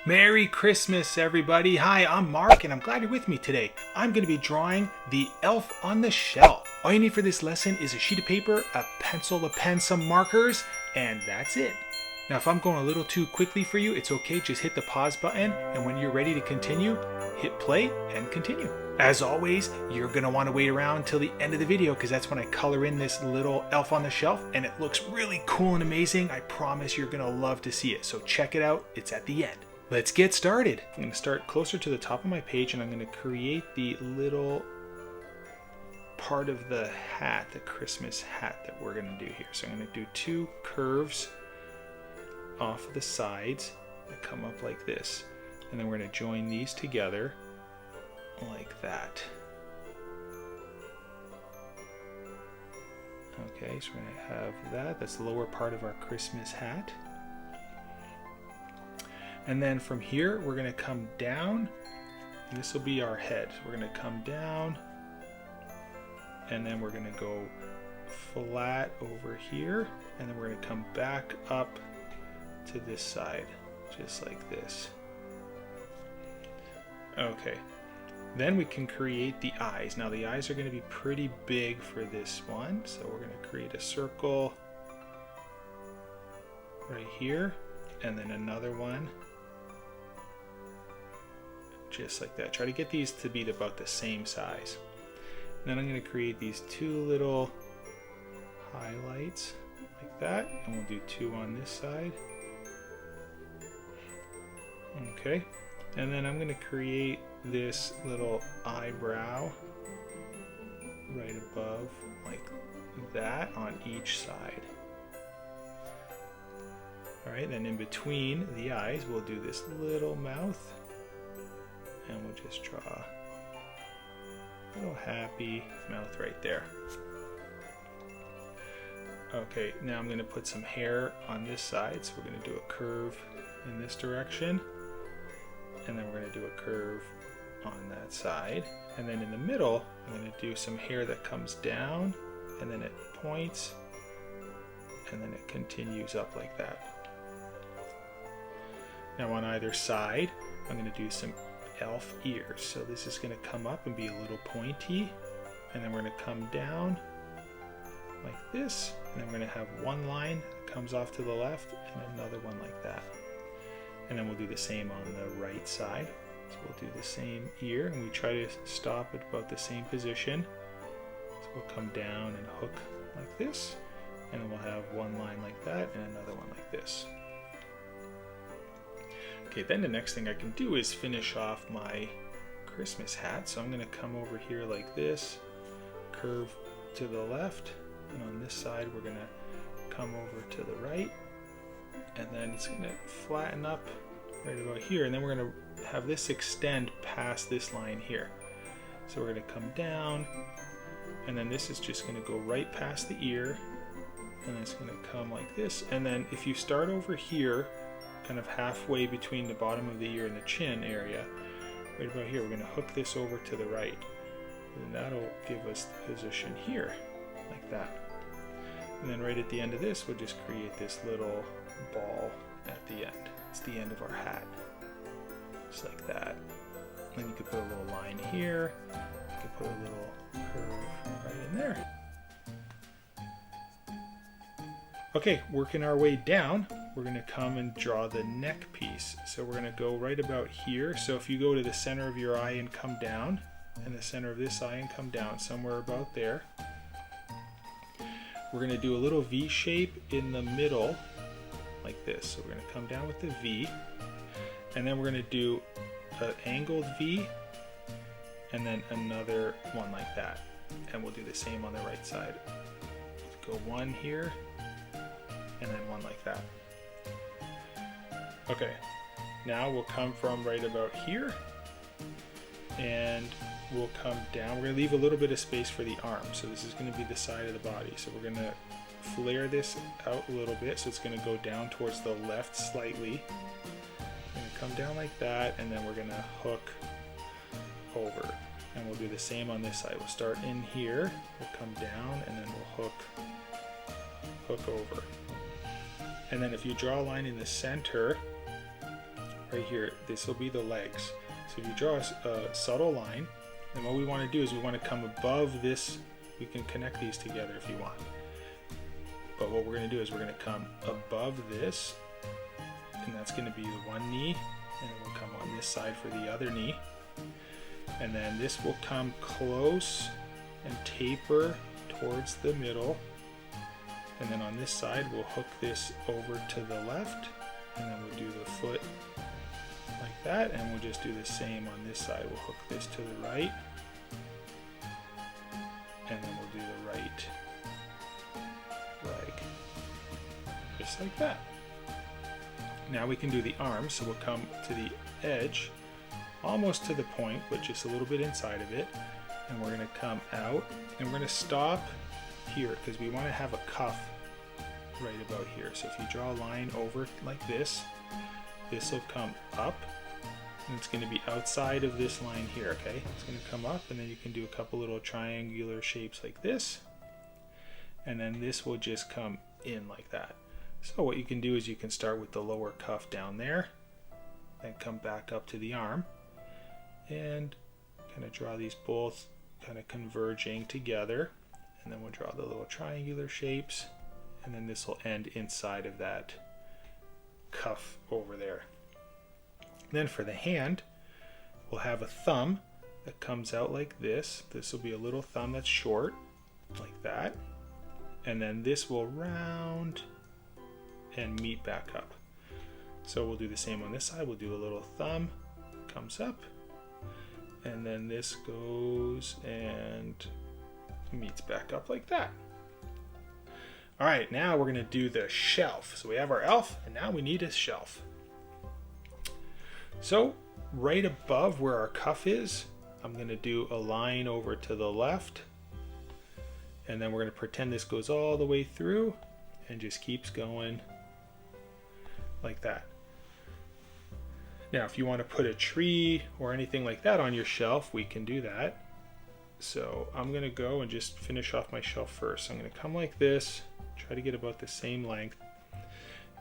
Merry Christmas, everybody. Hi, I'm Mark, and I'm glad you're with me today. I'm going to be drawing the elf on the shelf. All you need for this lesson is a sheet of paper, a pencil, a pen, some markers, and that's it. Now, if I'm going a little too quickly for you, it's okay. Just hit the pause button, and when you're ready to continue, hit play and continue. As always, you're going to want to wait around till the end of the video because that's when I color in this little elf on the shelf, and it looks really cool and amazing. I promise you're going to love to see it, so check it out. It's at the end. Let's get started. I'm going to start closer to the top of my page, and I'm going to create the little part of the hat, the Christmas hat that we're going to do here. So I'm going to do two curves off the sides that come up like this, and then we're going to join these together like that. Okay, so we're going to have that. That's the lower part of our Christmas hat. And then from here, we're going to come down. This will be our head. So we're going to come down, and then we're going to go flat over here, and then we're going to come back up to this side, just like this. Okay, then we can create the eyes. Now the eyes are going to be pretty big for this one, so we're going to create a circle right here, and then another one just like that. Try to get these to be about the same size. And then I'm going to create these two little highlights like that, and we'll do two on this side. Okay, and then I'm going to create this little eyebrow right above like that on each side. Alright, then in between the eyes we'll do this little mouth, and we'll just draw a little happy mouth right there. Okay, now I'm going to put some hair on this side, so we're going to do a curve in this direction, and then we're going to do a curve on that side, and then in the middle I'm going to do some hair that comes down, and then it points, and then it continues up like that. Now on either side I'm going to do some elf ears. So this is going to come up and be a little pointy, and then we're going to come down like this, and then we're going to have one line that comes off to the left and another one like that. And then we'll do the same on the right side. So we'll do the same ear, and we try to stop at about the same position. So we'll come down and hook like this, and then we'll have one line like that and another one like this. Okay, then the next thing I can do is finish off my Christmas hat. So I'm going to come over here like this, curve to the left, and on this side we're going to come over to the right, and then it's going to flatten up right about here, and then we're going to have this extend past this line here. So we're going to come down, and then this is just going to go right past the ear, and it's going to come like this. And then if you start over here, kind of halfway between the bottom of the ear and the chin area, right about here, we're going to hook this over to the right, and that'll give us the position here, like that. And then right at the end of this, we'll just create this little ball at the end. It's the end of our hat, just like that. Then you could put a little line here, you could put a little curve right in there. Okay, working our way down, we're going to come and draw the neck piece. So we're going to go right about here. So if you go to the center of your eye and come down, and the center of this eye and come down, somewhere about there, we're going to do a little V shape in the middle, like this. So we're going to come down with the V, and then we're going to do an angled V, and then another one like that. And we'll do the same on the right side. Let's go one here, and then one like that. Okay, now we'll come from right about here, and we'll come down. We're going to leave a little bit of space for the arm, so this is going to be the side of the body. So we're going to flare this out a little bit, so it's going to go down towards the left slightly. We're going to come down like that, and then we're going to hook over. And we'll do the same on this side. We'll start in here, we'll come down, and then we'll hook over. And then if you draw a line in the center, right here, this will be the legs. So if you draw a subtle line, then what we want to do is we want to come above this. We can connect these together if you want. But what we're going to do is we're going to come above this, and that's going to be the one knee, and it will come on this side for the other knee. And then this will come close and taper towards the middle. And then on this side, we'll hook this over to the left, and then we'll do the foot like that, and we'll just do the same on this side. We'll hook this to the right, and then we'll do the right leg, just like that. Now we can do the arms, so we'll come to the edge, almost to the point, but just a little bit inside of it, and we're going to come out, and we're going to stop here because we want to have a cuff right about here. So if you draw a line over like this, this will come up, and it's going to be outside of this line here, okay? It's going to come up, and then you can do a couple little triangular shapes like this, and then this will just come in like that. So what you can do is you can start with the lower cuff down there, then come back up to the arm, and kind of draw these both kind of converging together, and then we'll draw the little triangular shapes, and then this will end inside of that cuff over there. Then for the hand, we'll have a thumb that comes out like this. This will be a little thumb that's short, like that, and then this will round and meet back up. So we'll do the same on this side. We'll do a little thumb, comes up, and then this goes and meets back up like that. All right, now we're gonna do the shelf. So we have our elf, and now we need a shelf. So right above where our cuff is, I'm gonna do a line over to the left, and then we're gonna pretend this goes all the way through and just keeps going like that. Now, if you want to put a tree or anything like that on your shelf, we can do that. So I'm going to go and just finish off my shelf first. I'm going to come like this, try to get about the same length.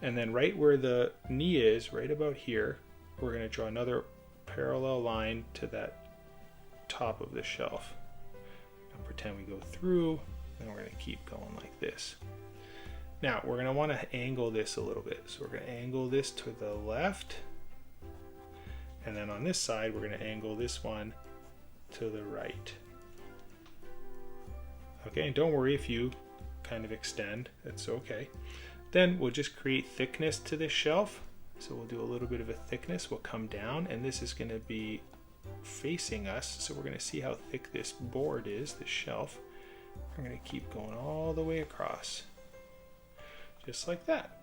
And then right where the knee is, right about here, we're going to draw another parallel line to that top of the shelf. And pretend we go through, and we're going to keep going like this. Now, we're going to want to angle this a little bit. So we're going to angle this to the left. And then on this side, we're going to angle this one to the right. Okay, and don't worry if you kind of extend, that's okay. Then we'll just create thickness to this shelf. So we'll do a little bit of a thickness. We'll come down, and this is going to be facing us. So we're going to see how thick this board is, this shelf. We're going to keep going all the way across. Just like that.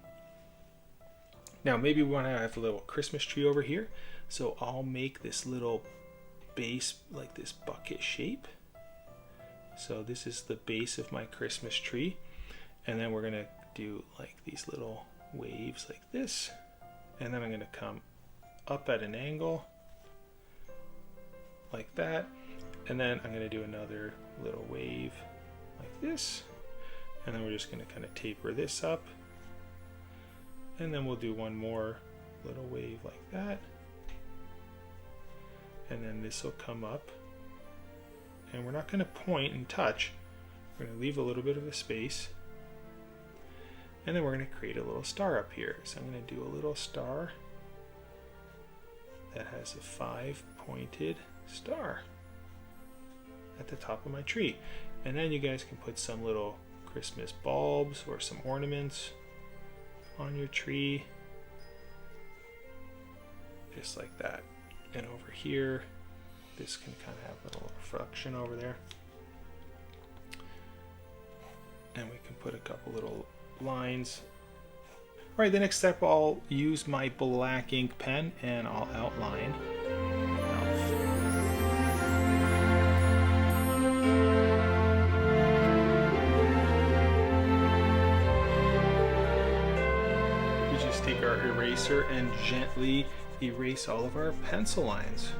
Now maybe we want to have a little Christmas tree over here. So I'll make this little base like this bucket shape. So this is the base of my Christmas tree. And then we're going to do like these little waves like this. And then I'm going to come up at an angle like that. And then I'm going to do another little wave like this. And then we're just going to kind of taper this up. And then we'll do one more little wave like that. And then this will come up. And we're not going to point and touch. We're going to leave a little bit of a space. And then we're going to create a little star up here. So I'm going to do a little star that has a 5-pointed star at the top of my tree. And then you guys can put some little Christmas bulbs or some ornaments on your tree, just like that. And over here, this can kind of have a little reflection over there. And we can put a couple little lines. All right, the next step, I'll use my black ink pen and I'll outline take our eraser and gently erase all of our pencil lines.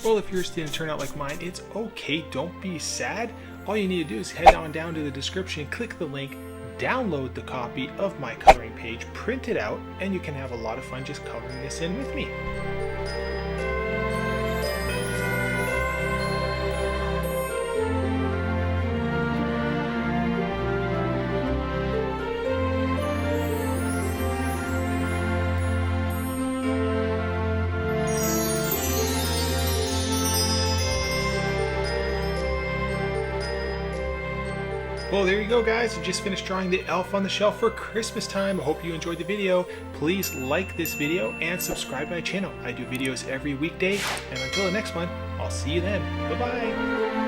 Well, if yours didn't turn out like mine, it's okay, don't be sad. All you need to do is head on down to the description, click the link, download the copy of my coloring page, print it out, and you can have a lot of fun just coloring this in with me. Well, there you go, guys. I just finished drawing the elf on the shelf for Christmas time. I hope you enjoyed the video. Please like this video and subscribe to my channel. I do videos every weekday. And until the next one, I'll see you then. Bye-bye.